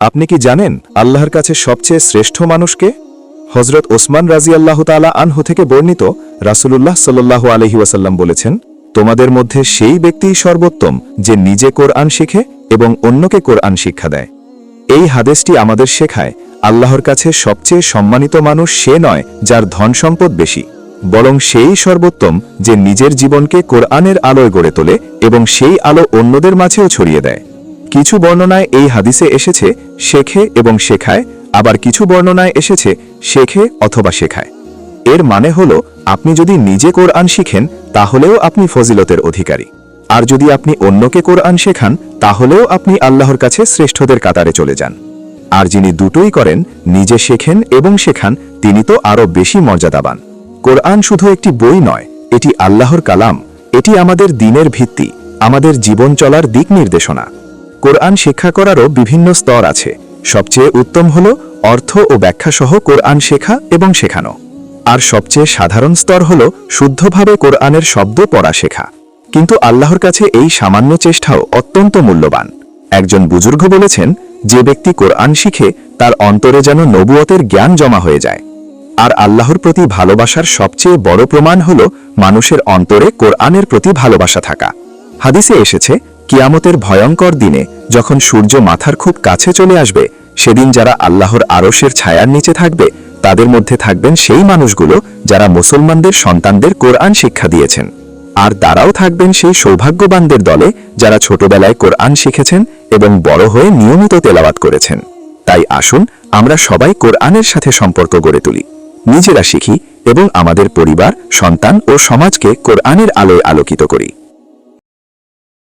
আপনি কি জানেন আল্লাহর কাছে সবচেয়ে শ্রেষ্ঠ মানুষকে? হজরত ওসমান রাজিয়াল্লাহু তাআলা আনহু থেকে বর্ণিত, রাসূলুল্লাহ সাল্লাল্লাহু আলাইহি ওয়াসাল্লাম বলেছেন, তোমাদের মধ্যে সেই ব্যক্তিই সর্বোত্তম যে নিজে কোরআন শিখে এবং অন্যকে কোরআন শিক্ষা দেয়। এই হাদিসটি আমাদের শেখায় আল্লাহর কাছে সবচেয়ে সম্মানিত মানুষ সে নয় যার ধন সম্পদ বেশি, বরং সেই সর্বোত্তম যে নিজের জীবনকে কোরআনের আলোয় গড়ে তোলে এবং সেই আলো অন্যদের মাঝেও ছড়িয়ে দেয়। কিছু বর্ণনায় এই হাদিসে এসেছে শেখে এবং শেখায়, আবার কিছু বর্ণনায় এসেছে শেখে অথবা শেখায়। এর মানে হল আপনি যদি নিজে কোরআন শিখেন তাহলেও আপনি ফজিলতের অধিকারী, আর যদি আপনি অন্যকে কোরআন শেখান তাহলেও আপনি আল্লাহর কাছে শ্রেষ্ঠদের কাতারে চলে যান। আর যিনি দুটোই করেন, নিজে শেখেন এবং শেখান, তিনি তো আরও বেশি মর্যাদাবান। কোরআন শুধু একটি বই নয়, এটি আল্লাহর কালাম। এটি আমাদের দ্বীনের ভিত্তি, আমাদের জীবন চলার দিক নির্দেশনা। কোরআন শিক্ষা করারও বিভিন্ন স্তর আছে। সবচেয়ে উত্তম হল অর্থ ও ব্যাখ্যাসহ কোরআন শেখা এবং শেখানো। আর সবচেয়ে সাধারণ স্তর হল শুদ্ধভাবে কোরআনের শব্দ পড়া শেখা। কিন্তু আল্লাহর কাছে এই সামান্য চেষ্টাও অত্যন্ত মূল্যবান। একজন বুজুর্গ বলেছেন, যে ব্যক্তি কোরআন শিখে তার অন্তরে যেন নবুয়তের জ্ঞান জমা হয়ে যায়। আর আল্লাহর প্রতি ভালোবাসার সবচেয়ে বড় প্রমাণ হল মানুষের অন্তরে কোরআনের প্রতি ভালোবাসা থাকা। হাদিসে এসেছে, কিয়ামতের ভয়ঙ্কর দিনে যখন সূর্য মাথার খুব কাছে চলে আসবে, সেদিন যারা আল্লাহর আরশের ছায়ার নিচে থাকবে তাদের মধ্যে থাকবেন সেই মানুষগুলো যারা মুসলমানদের সন্তানদের কোরআন শিক্ষা দিয়েছেন। আর তারাও থাকবেন সেই সৌভাগ্যবানদের দলে যারা ছোটবেলায় কোরআন শিখেছেন এবং বড় হয়ে নিয়মিত তেলাওয়াত করেছেন। তাই আসুন আমরা সবাই কোরআনের সাথে সম্পর্ক গড়ে তুলি, নিজেরা শিখি এবং আমাদের পরিবার, সন্তান ও সমাজকে কোরআনের আলোয় আলোকিত করি।